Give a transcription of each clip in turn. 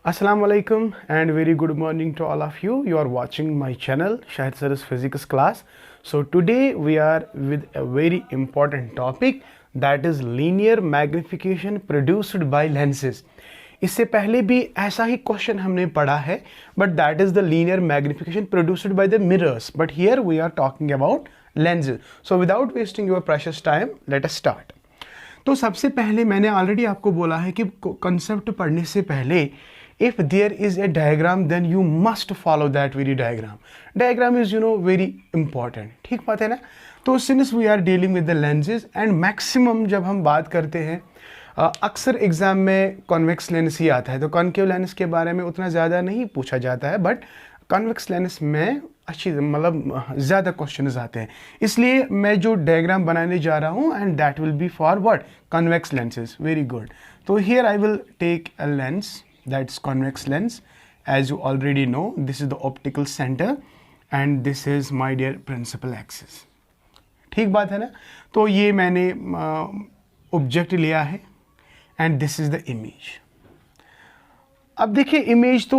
Assalamu alaikum and very good morning to all of you. You are watching my channel Shahid Sir's Physics class. So today we are with a very important topic, that is linear magnification produced by lenses. इससे पहले भी ऐसा ही question हमने पढ़ा है, but that is the linear magnification produced by the mirrors, but here we are talking about lenses. So without wasting your precious time, let us start. तो सबसे पहले मैंने ऑलरेडी आपको बोला है कि कंसेप्ट पढ़ने से पहले if there is a diagram then you must follow that very diagram. Diagram is very important. ठीक बात है ना. तो since we are dealing with the lenses and maximum जब हम बात करते हैं अक्सर एग्जाम में कॉन्वेक्स लेंस ही आता है, तो कॉन्केव लेंस के बारे में उतना ज़्यादा नहीं पूछा जाता है, बट कॉन्वेक्स लेंस में अच्छी मतलब ज़्यादा क्वेश्चंस आते हैं. इसलिए मैं जो डायग्राम बनाने जा रहा हूँ and that will be for what, convex lenses. Very good. तो here I will take a lens that's convex lens. As you already know, this is the optical centre and this is my dear principal axis. ठीक बात है ना. तो ये मैंने object लिया है and this is the image. अब देखिए, इमेज तो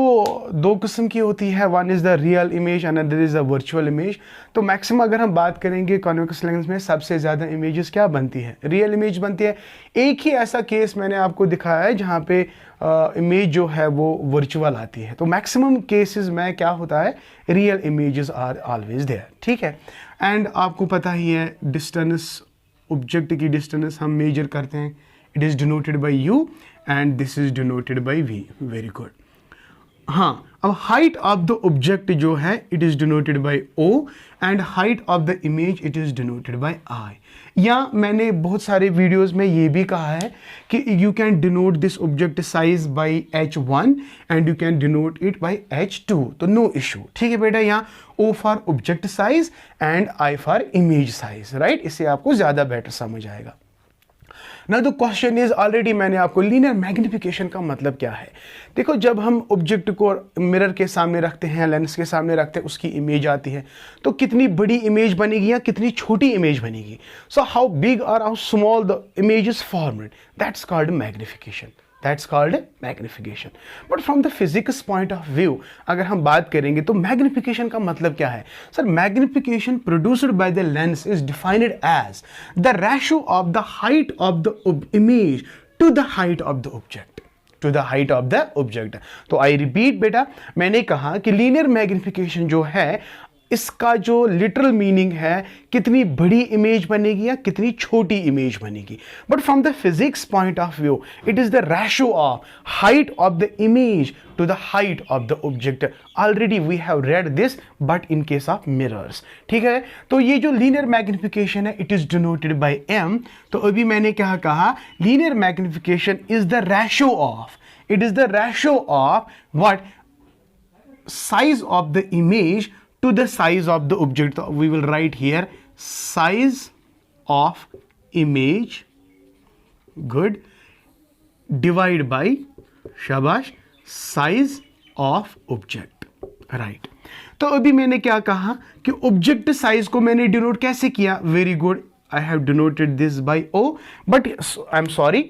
दो किस्म की होती है, one is the real image another is the virtual image. तो मैक्सिमम अगर हम बात करेंगे कॉन्वेक्स लेंस में सबसे ज़्यादा इमेजेस क्या बनती है, रियल इमेज बनती है. एक ही ऐसा केस मैंने आपको दिखाया है जहाँ पे इमेज जो है वो वर्चुअल आती है. तो मैक्सिमम केसेस में क्या होता है, real images are always there. ठीक है. एंड आपको पता ही है डिस्टेंस, ऑब्जेक्ट की डिस्टेंस हम मेजर करते हैं. It is denoted by U and this is denoted by V. Very good. हाँ, अब height of the object जो है it is denoted by O and height of the image it is denoted by I. या मैंने बहुत सारे videos में ये भी कहा है कि you can denote this object size by H1 and you can denote it by H2. तो no issue. ठीक है बेटा. यहाँ O for object size and I for image size. Right? इससे आपको ज़्यादा बेटर समझ आएगा. ना तो क्वेश्चन इज ऑलरेडी मैंने आपको लीनियर मैग्निफिकेशन का मतलब क्या है. देखो, जब हम ऑब्जेक्ट को मिरर के सामने रखते हैं, लेंस के सामने रखते हैं, उसकी इमेज आती है, तो कितनी बड़ी इमेज बनेगी या कितनी छोटी इमेज बनेगी. सो हाउ बिग और how small the image is formed, that's called magnification. That's called magnification. But from the physics point of view, अगर हम बात करेंगे तो magnification का मतलब क्या है. Sir, magnification produced by the lens is defined as the ratio of the height of the image to the height of the object. To the height of the object. तो I repeat बेटा, मैंने कहा कि linear magnification जो है इसका जो literal meaning है कितनी बड़ी इमेज बनेगी या कितनी छोटी इमेज बनेगी. But from the physics point of view it is the ratio of height of the image to the height of the object. Already we have read this but in case of mirrors. ठीक है. तो ये जो linear magnification है it is denoted by m. तो अभी मैंने क्या कहा, linear magnification is the ratio of, it is the ratio of what, size of the image to the size of the object. We will write here size of image, good, divide by, शाबाश, size of object. right. तो अभी मैंने क्या कहा कि object size को मैंने denote कैसे किया. Very good. I have denoted this by O, but I'm sorry.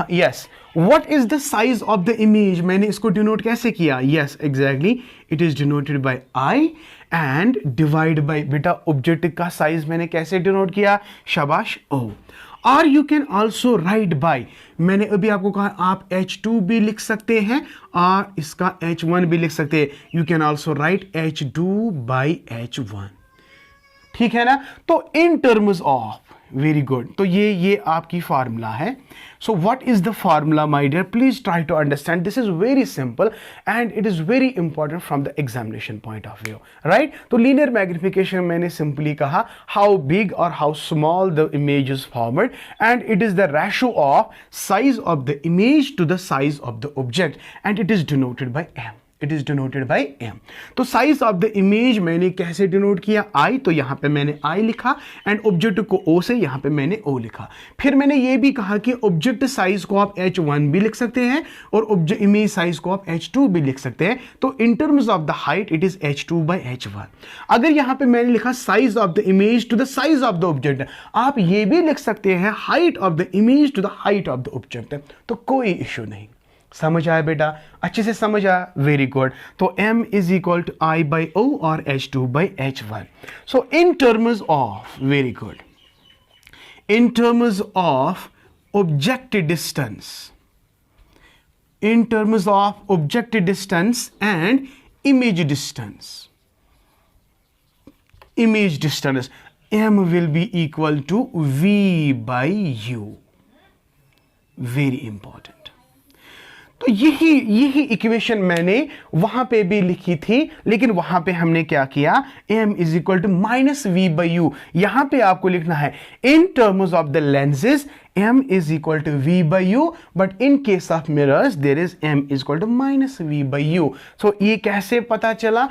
Yes. What is the size of the image? मैंने इसको डिनोट कैसे किया. Yes, exactly. It is denoted by I and divide by, बेटा object का size मैंने कैसे denote किया, शाबाश, O. और you can also write by, मैंने अभी आपको कहा आप H2 भी लिख सकते हैं और इसका H1 भी लिख सकते हैं. You can also write H2 by H1. ठीक है ना. तो in terms of, very good. तो ये आपकी फार्मूला है. So what is the formula my dear, please try to understand. This is very simple and it is very important from the examination point of view. Right. तो linear magnification मैंने simply कहा how big और how small the image is formed and it is the ratio of size of the image to the size of the object and it is denoted by m. It is denoted by m। तो size of the image मैंने कैसे denote किया, I, तो यहां पे मैंने I लिखा and object को O से यहां पे मैंने O लिखा। फिर मैंने ये भी कहा कि ऑब्जेक्ट साइज को आप H1 भी लिख सकते हैं और ऑब्जेक्ट इमेज साइज को आप H2 भी लिख सकते हैं। तो in terms of the height it is H2 by H1। अगर यहां पे मैंने लिखा size of the image to the size of the object, आप ये भी लिख सकते हैं height of the image to the height of the object, तो कोई इश्यू नहीं। समझ आया बेटा, अच्छे से समझ आया, वेरी गुड। तो m is equal to I by O और H2 by H1। So in terms of, very good, in terms of object distance, in terms of object distance and image distance, image distance, m will be equal to v by u, very important। तो यही equation मैंने वहां पे भी लिखी थी, लेकिन वहां पे हमने क्या किया, m is equal to minus v by u। यहां पे आपको लिखना है in terms of the lenses m is equal to v by u, but in case of mirrors there is m is equal to minus v by u। so ये कैसे पता चला,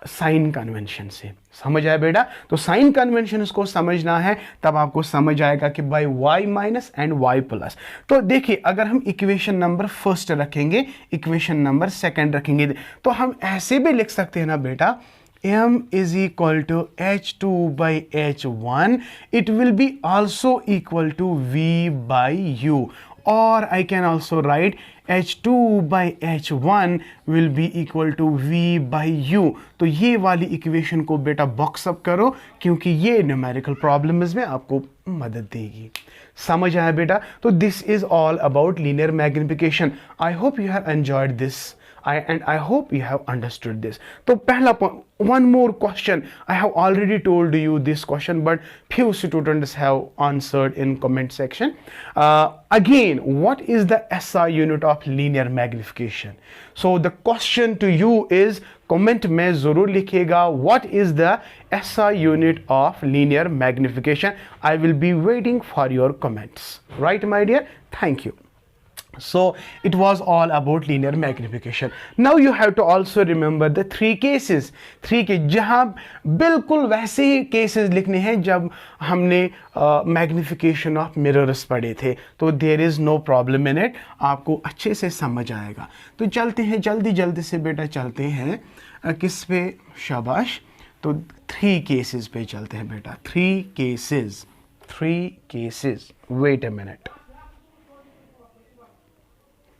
sign convention से। समझ आया बेटा, तो साइन कन्वेंशन को समझना है तब आपको समझ आएगा कि by y minus and y plus. तो देखिए, अगर हम इक्वेशन नंबर फर्स्ट रखेंगे, इक्वेशन नंबर सेकंड रखेंगे, तो हम ऐसे भी लिख सकते हैं ना बेटा, m is equal to H2 by H1, it will be also equal to v by u, or I can also write H2 by H1 will be equal to v by u। तो ये वाली equation को बेटा box up करो, क्योंकि ये numerical problems में आपको मदद देगी। समझ आया बेटा, तो this is all about linear magnification. I hope you have enjoyed this and I hope you have understood this। तो पहला point, one more question, I have already told you this question but few students have answered in comment section। Again, what is the SI unit of linear magnification? So the question to you is, comment में जरूर लिखिएगा what is the SI unit of linear magnification। I will be waiting for your comments, right my dear, thank you। So it was all about linear magnification। Now you have to also remember the three cases, जहां बिल्कुल वैसे ही cases लिखने हैं जब हमने magnification of mirrors पढ़े थे। तो there is no problem in it, आपको अच्छे से समझ आएगा। तो चलते हैं जल्दी से बेटा, चलते हैं किस पे, शाबाश, तो 3 केसेस पे चलते हैं बेटा। 3 cases, wait a minute,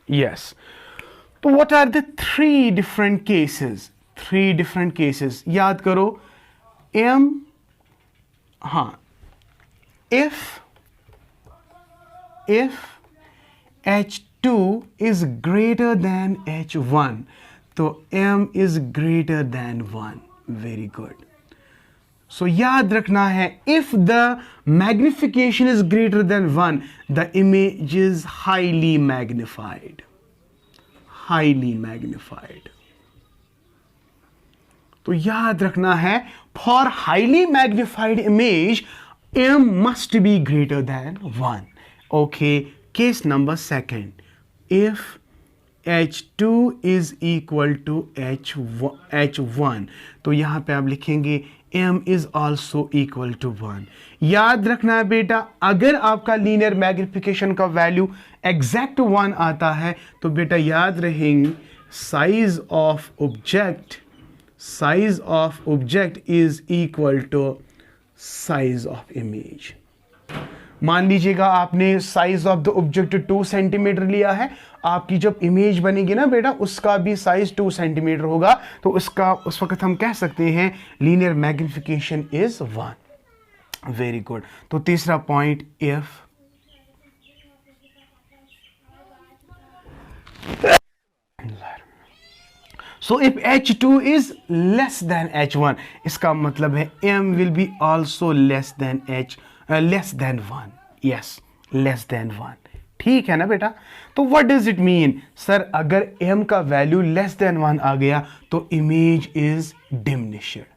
yes। तो what are the 3 different cases? 3 different cases याद करो, m, हाँ, if H2 is greater than H1, तो m is greater than 1, very good। So याद रखना है, if the magnification is greater than 1, the image is highly magnified, तो याद रखना है, for highly magnified image m must be greater than 1। okay, case number 2, if H2 is equal to H1, तो यहां पे आप लिखेंगे m is also equal to 1। याद रखना है बेटा, अगर आपका लीनियर मैग्निफिकेशन का वैल्यू एग्जैक्ट 1 आता है तो बेटा याद रहेंगे, size of object is equal to size of image. मान लीजिएगा आपने size of the object 2 centimetre लिया है, आपकी जब इमेज बनेगी ना बेटा, उसका भी साइज 2 सेंटीमीटर होगा, तो उसका उस वक्त हम कह सकते हैं linear magnification is 1। Very good. तो तीसरा point, if So if H2 is less than H1, इसका मतलब है M will be also less than 1। Yes, less than 1। ठीक है ना बेटा। तो what does it mean? Sir अगर M का वैल्यू less than 1 आ गया तो image is diminished।